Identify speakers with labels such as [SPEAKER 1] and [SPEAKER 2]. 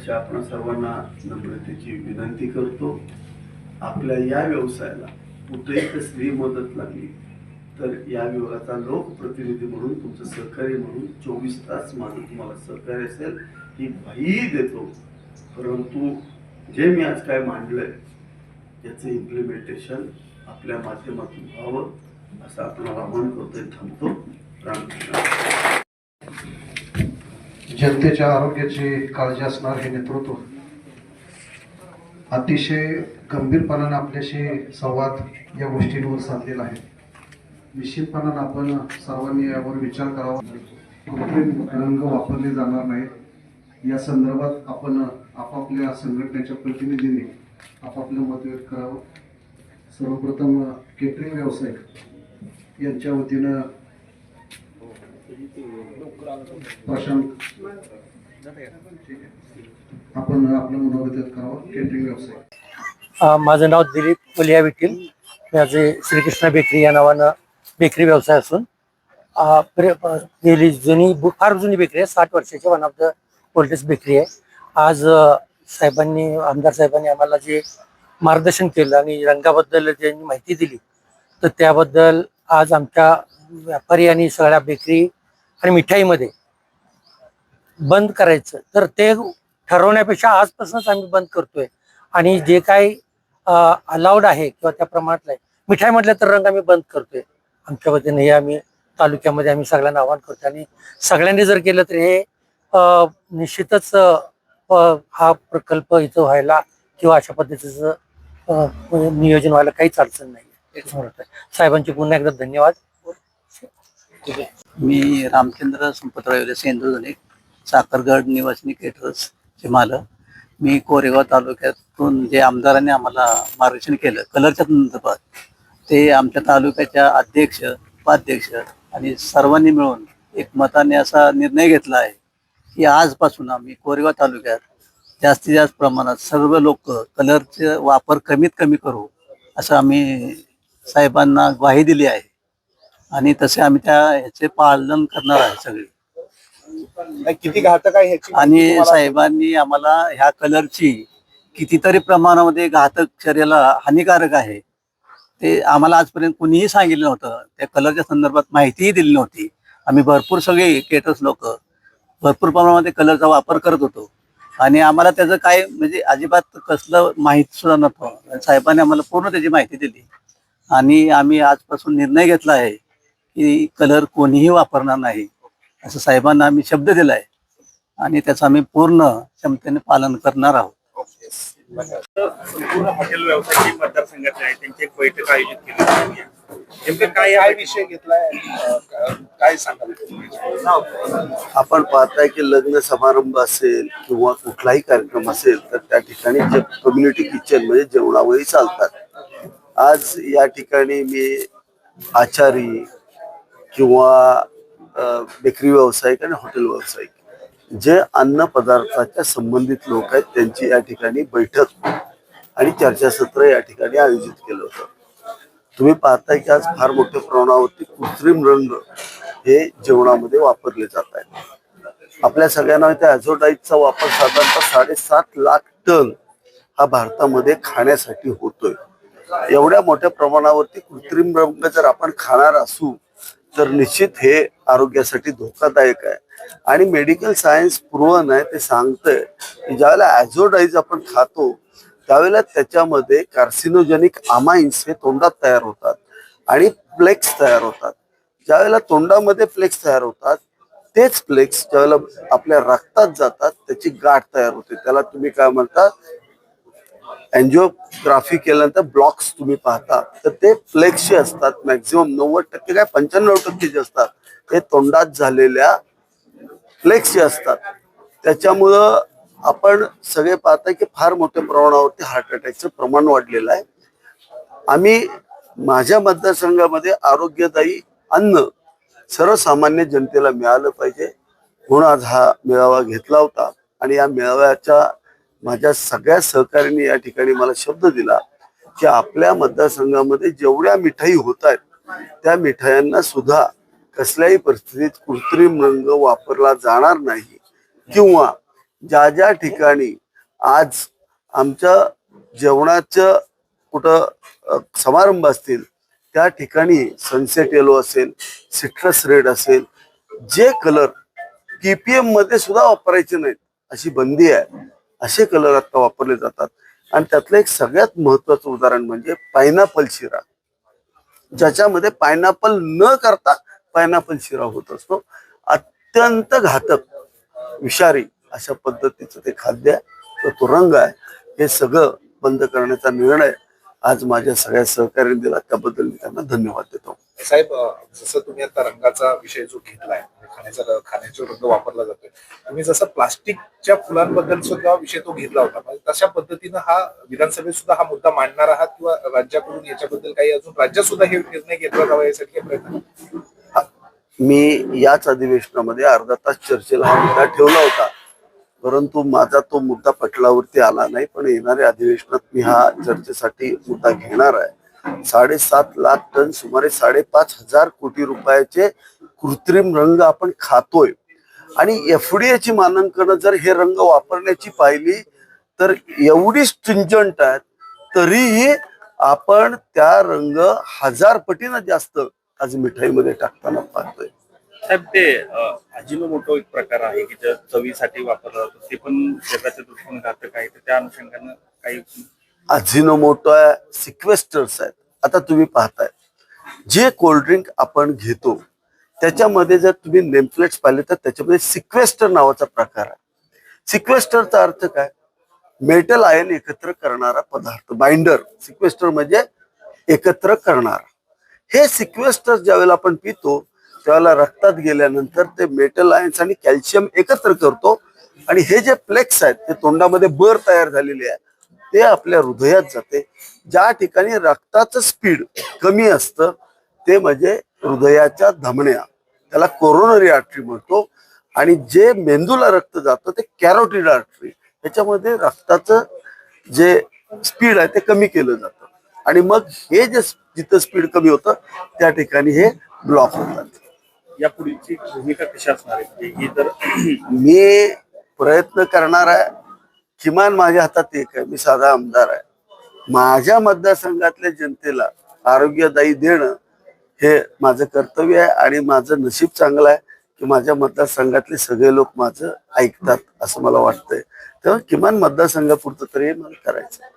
[SPEAKER 1] अशा आपण सर्वांना नम्रतेची विनंती करतो. आपल्या या व्यवसायाला कुठेही कसली मदत लागली तर या विभागाचा लोकप्रतिनिधी म्हणून तुमचं सहकार्य म्हणून 24 तास माझं तुम्हाला सहकार्य असेल ही ग्वाही देतो. परंतु जे मी आज काय मांडलंय याचं इम्प्लिमेंटेशन आपल्या माध्यमातून व्हावं असं आपल्याला आवाहन करतोय. थांबतो. रामकृष्ण.
[SPEAKER 2] जनतेच्या आरोग्याची काळजी असणार हे नेतृत्व अतिशय गंभीरपणाने आपल्याशी संवाद या गोष्टींवर साधलेला आहे. निश्चितपणाने आपण सर्वांनी यावर विचार करावा. कृत्रिम रंग वापरले जाणार नाहीत या संदर्भात आपण आपापल्या संघटनेच्या प्रतिनिधींनी आपापलं मत व्यक्त करावं. सर्वप्रथम केटरिंग व्यावसायिक यांच्या वतीनं प्रशांत आपण आपलं मनोगत व्यक्त करावं. केटरिंग व्यावसायिक.
[SPEAKER 3] माझं नाव दिलीप कोलिया विठ्ठल. माझे श्रीकृष्ण बेकरी या नावानं बेकरी व्यवसाय असून गेली फार जुनी बेकरी आहे. 60 वर्षाची one of the oldest bakery आहे. आज आमदार साहेबांनी आम्हाला जे मार्गदर्शन केलं आणि रंगाबद्दल ज्यांनी माहिती दिली तर त्याबद्दल आज आमच्या व्यापारी आणि सगळ्या बेकरी आणि मिठाईमध्ये बंद करायचं तर ते ठरवण्यापेक्षा आजपासूनच आम्ही बंद करतोय. आणि जे काही अलाउड आहे किंवा त्या प्रमाणातलं आहे मिठाई म्हटलं तर रंग आम्ही बंद करतोय. आमच्या वतीने हे आम्ही तालुक्यामध्ये आम्ही सगळ्यांना आवाहन करतो आणि सगळ्यांनी जर केलं तर हे निश्चितच हा प्रकल्प इथं व्हायला किंवा अशा पद्धतीचं नियोजन व्हायला काहीच अडचण नाही. साहेबांचे पुन्हा एकदा धन्यवाद.
[SPEAKER 4] मी रामचंद्र संपतराव सिंधुदुर्ग साखरगड निवासिनी केटरर्सचे मालक. मी कोरेगाव तालुक्यातून जे आमदारांनी आम्हाला मार्गदर्शन केलं कलरच्या संदर्भात ते आमच्या तालुक्याच्या अध्यक्ष उपाध्यक्ष आणि सर्वांनी मिळून एक मताने असा निर्णय घेतला आहे की आजपासून आम्ही कोरेगाव तालुक्यात जास्तीत जास्त प्रमाणात सर्व लोक कलरचे वापर कमीत कमी करू असं आम्ही साहेबांना ग्वाही दिली आहे आणि तसे आम्ही ह्याचे पालन करणार आहे सगळे.
[SPEAKER 5] किती घातक आहे
[SPEAKER 4] आणि साहेबांनी आम्हाला ह्या कलरची कितीतरी प्रमाणामध्ये घातक शरीराला हानिकारक आहे ते आम्हाला आजपर्यंत कुणीही सांगितलं नव्हतं. त्या कलरच्या संदर्भात माहितीही दिली नव्हती. आम्ही भरपूर सगळे केटर्स लोक भरपूर प्रमाणामध्ये कलरचा वापर करत होतो आणि आम्हाला त्याचं काय म्हणजे अजिबात कसलं माहिती सुद्धा नव्हतं. साहेबांनी आम्हाला पूर्ण त्याची माहिती दिली आणि आम्ही आजपासून निर्णय घेतला आहे की कलर कोणीही वापरणार नाही असं साहेबांना आम्ही शब्द दिलाय आणि त्याचं आम्ही पूर्ण क्षमतेने पालन करणार आहोत.
[SPEAKER 5] संपूर्ण हॉटेल व्यवसाय मतदारसंघातले आहे त्यांची एक बैठक आयोजित केली. नेमकं काय विषय घेतलाय काय सांगाल?
[SPEAKER 1] आपण पाहताय की लग्न समारंभ असेल किंवा कुठलाही कार्यक्रम असेल तर त्या ठिकाणी जे कम्युनिटी किचन म्हणजे जेवणावळी चालतात. आज या ठिकाणी मी आचारी किंवा बेकरी व्यावसायिक आणि हॉटेल व्यावसायिक जे अन्न पदार्थाच्या संबंधित लोक आहेत त्यांची या ठिकाणी बैठक आणि चर्चासत्र या ठिकाणी आयोजित केलं होतं. तुम्ही पाहताय की आज फार मोठ्या प्रमाणावरती कृत्रिम रंग हे जेवणामध्ये वापरले जात आहेत. आपल्या सगळ्यांना त्या ॲझोडाईजचा वापर साधारणतः 7.5 लाख टन हा भारतामध्ये खाण्यासाठी होतोय. एवढ्या मोठ्या प्रमाणावरती कृत्रिम रंग जर आपण खाणार असू तर निश्चित हे आरोग्यासाठी धोकादायक आहे. आणि मेडिकल सायन्स प्रूव्हन आहे ते सांगतंय की ज्यावेळेला ॲझोडाईज आपण खातो त्यावेळेला त्याच्यामध्ये कार्सिनोजेनिक अमाइन्स हे तोंडात तयार होतात आणि प्लेक्स तयार होतात. ज्यावेळेला तोंडामध्ये प्लेक्स तयार होतात तेच प्लेक्स ज्यावेळेला आपल्या रक्तात जातात त्याची गाठ तयार होते. त्याला तुम्ही काय म्हणता एन्जिओग्राफी केल्यानंतर ब्लॉक्स तुम्ही पाहता तर ते फ्लेक्सचे असतात. मॅक्झिमम 90% काय 95% जे असतात ते तोंडात झालेल्या फ्लेक्सचे असतात. त्याच्यामुळं आपण सगळे पाहताय की फार मोठ्या प्रमाणावरती हार्ट अटॅकचं प्रमाण वाढलेलं आहे. आम्ही माझ्या मतदारसंघामध्ये आरोग्यदायी अन्न सर्वसामान्य जनतेला मिळालं पाहिजे म्हणून आज हा मेळावा घेतला होता. आणि या मेळाव्याच्या माझ्या सगळ्या सहकाऱ्यांनी या ठिकाणी मला शब्द दिला की आपल्या मतदारसंघामध्ये जेवढ्या मिठाई होत आहेत त्या मिठायांना सुद्धा कसल्याही परिस्थितीत कृत्रिम रंग वापरला जाणार नाही किंवा ज्या ज्या ठिकाणी आज आमच्या जेवणाचं कुठं समारंभ असतील त्या ठिकाणी सनसेट येलो असेल, सिट्रस रेड असेल, जे कलर PPM मध्ये सुद्धा वापरायचे नाहीत अशी बंदी आहे, असे कलर आता वापरले जातात. आणि त्यातलं एक सगळ्यात महत्वाचं उदाहरण म्हणजे पायनॅपल शिरा, ज्याच्यामध्ये पायनॅपल न करता पायनॅपल शिरा होत असतो. अत्यंत घातक, विषारी अशा पद्धतीचं ते खाद्य आहे, तो रंग आहे. हे सगळं बंद करण्याचा निर्णय आज माझ्या सगळ्या सहकार्याने दिला, त्याबद्दल मी त्यांना धन्यवाद देतो.
[SPEAKER 5] साहेब, जसं तुम्ही आता रंगाचा विषय जो घेतलाय, खाण्याचा रंग वापरला जातोय, तुम्ही जसं प्लास्टिकच्या फुलांबद्दल सुद्धा विषय तो घेतला होता, म्हणजे तशा पद्धतीनं हा विधानसभेत सुद्धा हा मुद्दा मांडणार आहात किंवा राज्याकडून याच्याबद्दल काही अजून राज्यात सुद्धा हे निर्णय घेतला जावा यासाठी काही प्रयत्न?
[SPEAKER 1] मी याच अधिवेशनामध्ये अर्धा तास चर्चेला हा मुद्दा ठेवला होता, परंतु माझा तो मुद्दा पटलावरती आला नाही. पण येणाऱ्या अधिवेशनात मी हा चर्चेसाठी मुद्दा घेणार आहे. 7.5 लाख टन, सुमारे 5,500 कोटी रुपयाचे कृत्रिम रंग आपण खातोय. आणि FDA ची मानांकन जर हे रंग वापरण्याची पाहिली तर एवढी स्ट्रिंजंट आहेत, तरीही आपण त्या रंग 1000 पटीनं जास्त आज मिठाईमध्ये टाकताना पाहतोय.
[SPEAKER 5] साहेब, ते अजिनोमोटो एक प्रकार आहे की ज्या चवीसाठी वापरला जातो, ते पण शरीराच्या दृष्टीने घातक आहे, तर त्या अनुषंगानं काही
[SPEAKER 1] अजिनोमोटो आहे, सिक्वेस्टर्स आहेत. आता तुम्ही पाहताय जे कोल्ड्रिंक आपण घेतो त्याच्यामध्ये जर तुम्ही नेमप्लेट्स पाहिले तर त्याच्यामध्ये सिक्वेस्टर नावाचा प्रकार आहे. सिक्वेस्टरचा अर्थ काय? मेटल आयन एकत्र करणारा पदार्थ, बाइंडर. सिक्वेस्टर म्हणजे एकत्र करणारा. हे सिक्वेस्टर ज्यावेळेला आपण पितो त्यावेळेला रक्तात गेल्यानंतर ते मेटल आयन्स आणि कॅल्शियम एकत्र करतो, आणि हे जे प्लेक्स आहेत ते तोंडामध्ये बर तयार झालेले आहे, ते आपल्या हृदयात जाते. ज्या ठिकाणी रक्ताचं स्पीड कमी असतं ते म्हणजे हृदयाच्या धमन्या, त्याला कोरोनरी आर्टरी म्हणतो. आणि जे मेंदूला रक्त जातं ते कॅरोटिड आर्टरी. त्याच्यामध्ये रक्ताचं जे स्पीड आहे ते कमी केलं जातं, आणि मग हे जे जिथं स्पीड कमी होतं त्या ठिकाणी हे ब्लॉक होतात.
[SPEAKER 5] या पुढची भूमिका कशी असणार आहे? ही तर
[SPEAKER 1] मी प्रयत्न करणार आहे. किमान माझ्या हातात एक आहे, मी साधा आमदार आहे. माझ्या मतदारसंघातल्या जनतेला आरोग्यदायी देणं हे माझं कर्तव्य आहे, आणि माझं नशीब चांगलं आहे की माझ्या मतदारसंघातले सगळे लोक माझं ऐकतात असं मला वाटतंय. तेव्हा किमान मतदारसंघापुरतं तरी हे मला करायचं.